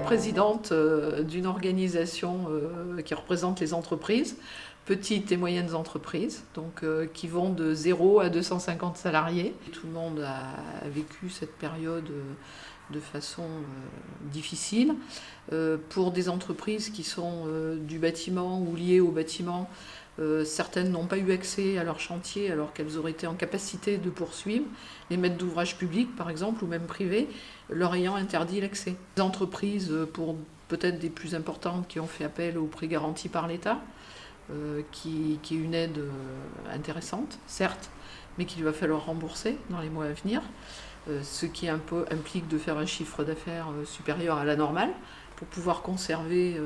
présidente d'une organisation qui représente les entreprises, petites et moyennes entreprises, donc qui vont de 0 à 250 salariés. Tout le monde a vécu cette période de façon difficile. Pour des entreprises qui sont du bâtiment ou liées au bâtiment, certaines n'ont pas eu accès à leur chantier alors qu'elles auraient été en capacité de poursuivre. Les maîtres d'ouvrage publics, par exemple, ou même privés, leur ayant interdit l'accès. Les entreprises, pour peut-être des plus importantes, qui ont fait appel aux prêts garantis par l'État, qui est une aide intéressante, certes, mais qu'il va falloir rembourser dans les mois à venir, ce qui implique de faire un chiffre d'affaires supérieur à la normale, pour pouvoir conserver,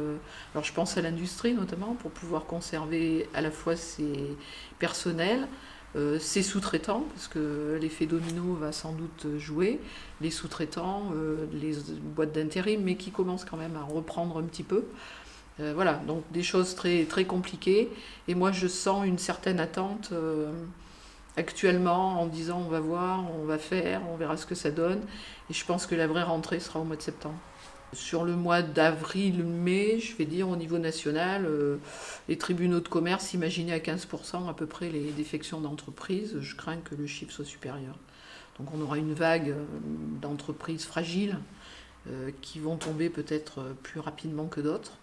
alors je pense à l'industrie notamment, pour pouvoir conserver à la fois ses personnels, ses sous-traitants, parce que l'effet domino va sans doute jouer, les sous-traitants, les boîtes d'intérim, mais qui commencent quand même à reprendre un petit peu. Voilà, donc des choses très, très compliquées. Et moi, je sens une certaine attente actuellement en disant on va voir, on va faire, on verra ce que ça donne. Et je pense que la vraie rentrée sera au mois de septembre. Sur le mois d'avril-mai, je vais dire au niveau national, les tribunaux de commerce imaginaient à 15% à peu près les défections d'entreprises. Je crains que le chiffre soit supérieur. Donc on aura une vague d'entreprises fragiles qui vont tomber peut-être plus rapidement que d'autres.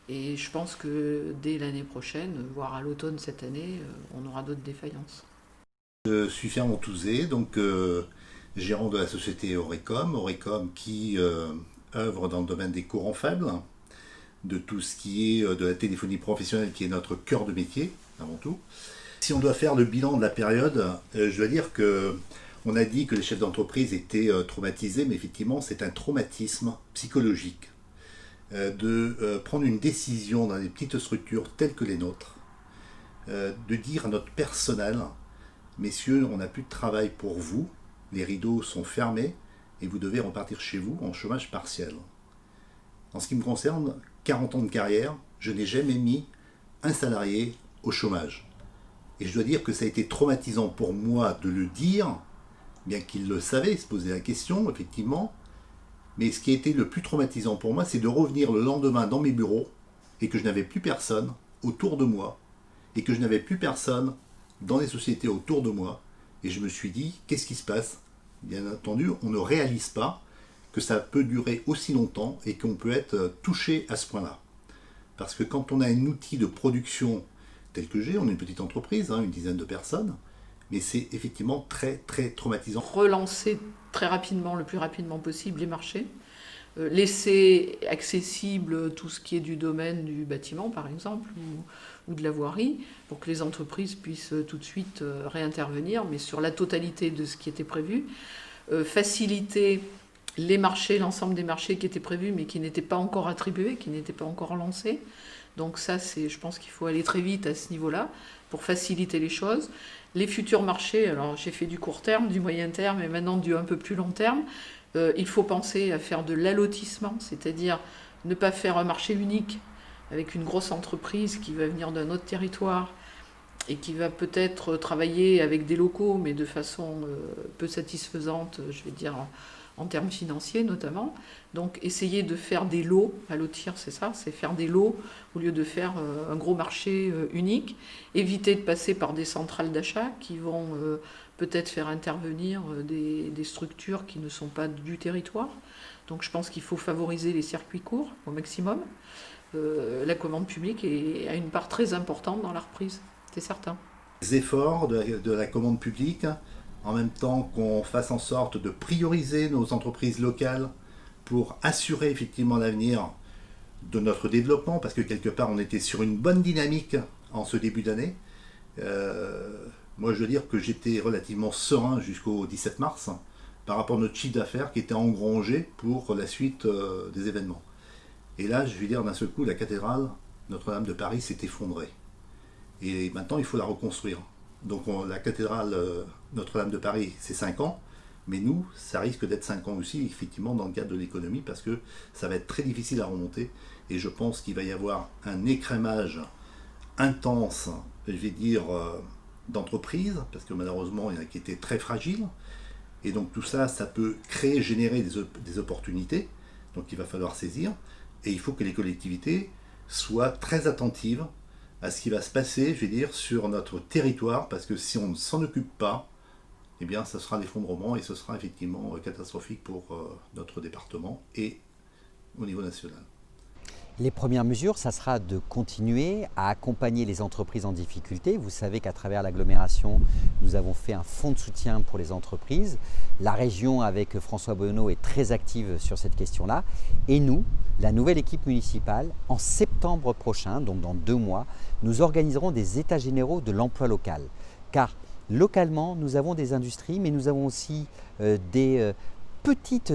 Et je pense que dès l'année prochaine, voire à l'automne cette année, on aura d'autres défaillances. Je suis Fernand Touzé, donc gérant de la société Orecom. Orecom qui œuvre dans le domaine des courants faibles, de tout ce qui est de la téléphonie professionnelle qui est notre cœur de métier avant tout. Si on doit faire le bilan de la période, je dois dire que on a dit que les chefs d'entreprise étaient traumatisés, mais effectivement c'est un traumatisme psychologique de prendre une décision dans des petites structures telles que les nôtres, de dire à notre personnel: messieurs, on n'a plus de travail pour vous, les rideaux sont fermés et vous devez repartir chez vous en chômage partiel. En ce qui me concerne, 40 ans de carrière, je n'ai jamais mis un salarié au chômage. Et je dois dire que ça a été traumatisant pour moi de le dire, bien qu'il le savait, se posait la question, effectivement. Mais ce qui a été le plus traumatisant pour moi, c'est de revenir le lendemain dans mes bureaux et que je n'avais plus personne autour de moi et que je n'avais plus personne dans les sociétés autour de moi. Et je me suis dit, qu'est-ce qui se passe? Bien entendu, on ne réalise pas que ça peut durer aussi longtemps et qu'on peut être touché à ce point-là. Parce que quand on a un outil de production tel que j'ai, on est une petite entreprise, une dizaine de personnes, mais c'est effectivement très très traumatisant. Relancer très rapidement, le plus rapidement possible, les marchés. Laisser accessible tout ce qui est du domaine du bâtiment, par exemple, ou de la voirie, pour que les entreprises puissent tout de suite réintervenir, mais sur la totalité de ce qui était prévu. Faciliter les marchés, l'ensemble des marchés qui étaient prévus, mais qui n'étaient pas encore attribués, qui n'étaient pas encore lancés. Donc ça, je pense qu'il faut aller très vite à ce niveau-là, pour faciliter les choses. Les futurs marchés, alors j'ai fait du court terme, du moyen terme, et maintenant du un peu plus long terme. Il faut penser à faire de l'allotissement, c'est-à-dire ne pas faire un marché unique avec une grosse entreprise qui va venir d'un autre territoire et qui va peut-être travailler avec des locaux, mais de façon peu satisfaisante, je vais dire, en termes financiers notamment. Donc essayer de faire des lots, allotir c'est ça, c'est faire des lots au lieu de faire un gros marché unique. Éviter de passer par des centrales d'achat qui vont peut-être faire intervenir des structures qui ne sont pas du territoire. Donc je pense qu'il faut favoriser les circuits courts au maximum. La commande publique a une part très importante dans la reprise, c'est certain. Les efforts de la commande publique, en même temps qu'on fasse en sorte de prioriser nos entreprises locales pour assurer effectivement l'avenir de notre développement, parce que quelque part on était sur une bonne dynamique en ce début d'année. Moi je veux dire que j'étais relativement serein jusqu'au 17 mars par rapport à notre chiffre d'affaires qui était engrangé pour la suite des événements. Et là je vais dire d'un seul coup, la cathédrale Notre-Dame de Paris s'est effondrée. Et maintenant il faut la reconstruire. Donc la cathédrale Notre-Dame de Paris, c'est 5 ans, mais nous, ça risque d'être 5 ans aussi, effectivement, dans le cadre de l'économie, parce que ça va être très difficile à remonter, et je pense qu'il va y avoir un écrémage intense, je vais dire, d'entreprises, parce que malheureusement, il y en a qui étaient très fragiles, et donc tout ça, ça peut créer, générer des opportunités, Donc il va falloir saisir, et il faut que les collectivités soient très attentives à ce qui va se passer, je vais dire, sur notre territoire, parce que si on ne s'en occupe pas, eh bien, ça sera l'effondrement et ce sera effectivement catastrophique pour notre département et au niveau national. Les premières mesures, ça sera de continuer à accompagner les entreprises en difficulté. Vous savez qu'à travers l'agglomération, nous avons fait un fonds de soutien pour les entreprises. La région, avec François Bonneau, est très active sur cette question-là. Et nous, la nouvelle équipe municipale, en septembre prochain, donc dans 2 mois, nous organiserons des états généraux de l'emploi local. Car localement, nous avons des industries, mais nous avons aussi des petites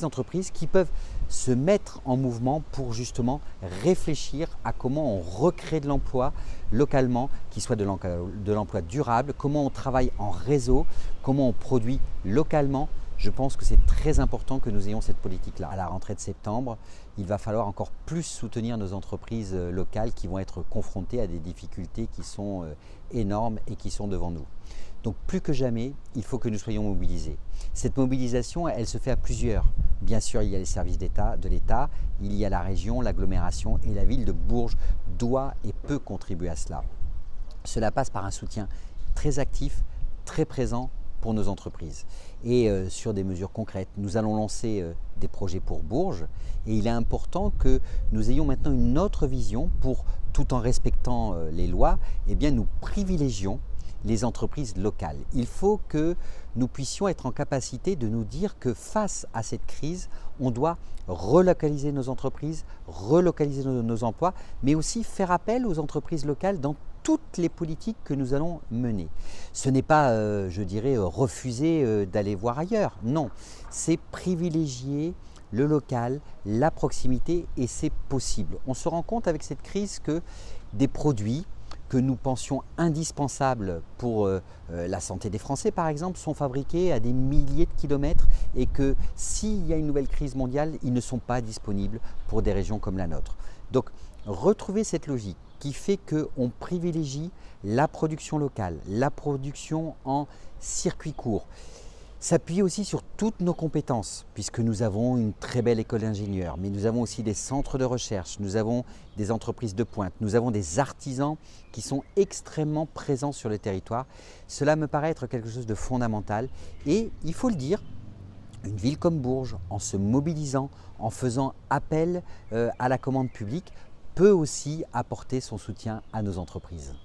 entreprises qui peuvent se mettre en mouvement pour justement réfléchir à comment on recrée de l'emploi localement, qui soit de l'emploi durable, comment on travaille en réseau, comment on produit localement. Je pense que c'est très important que nous ayons cette politique-là. À la rentrée de septembre, il va falloir encore plus soutenir nos entreprises locales qui vont être confrontées à des difficultés qui sont énormes et qui sont devant nous. Donc plus que jamais, il faut que nous soyons mobilisés. Cette mobilisation, elle se fait à plusieurs. Bien sûr, il y a les services de l'État, il y a la région, l'agglomération et la ville de Bourges doit et peut contribuer à cela. Cela passe par un soutien très actif, très présent pour nos entreprises. Et sur des mesures concrètes, nous allons lancer des projets pour Bourges et il est important que nous ayons maintenant une autre vision pour, tout en respectant les lois, eh bien nous privilégions les entreprises locales. Il faut que nous puissions être en capacité de nous dire que face à cette crise, on doit relocaliser nos entreprises, relocaliser nos emplois, mais aussi faire appel aux entreprises locales dans toutes les politiques que nous allons mener. Ce n'est pas, je dirais, refuser d'aller voir ailleurs. Non, c'est privilégier le local, la proximité et c'est possible. On se rend compte avec cette crise que des produits que nous pensions indispensables pour la santé des Français par exemple, sont fabriqués à des milliers de kilomètres et que s'il y a une nouvelle crise mondiale, ils ne sont pas disponibles pour des régions comme la nôtre. Donc retrouver cette logique qui fait qu'on privilégie la production locale, la production en circuit court, s'appuyer aussi sur toutes nos compétences, puisque nous avons une très belle école d'ingénieurs, mais nous avons aussi des centres de recherche, nous avons des entreprises de pointe, nous avons des artisans qui sont extrêmement présents sur le territoire. Cela me paraît être quelque chose de fondamental et il faut le dire, une ville comme Bourges, en se mobilisant, en faisant appel à la commande publique, peut aussi apporter son soutien à nos entreprises.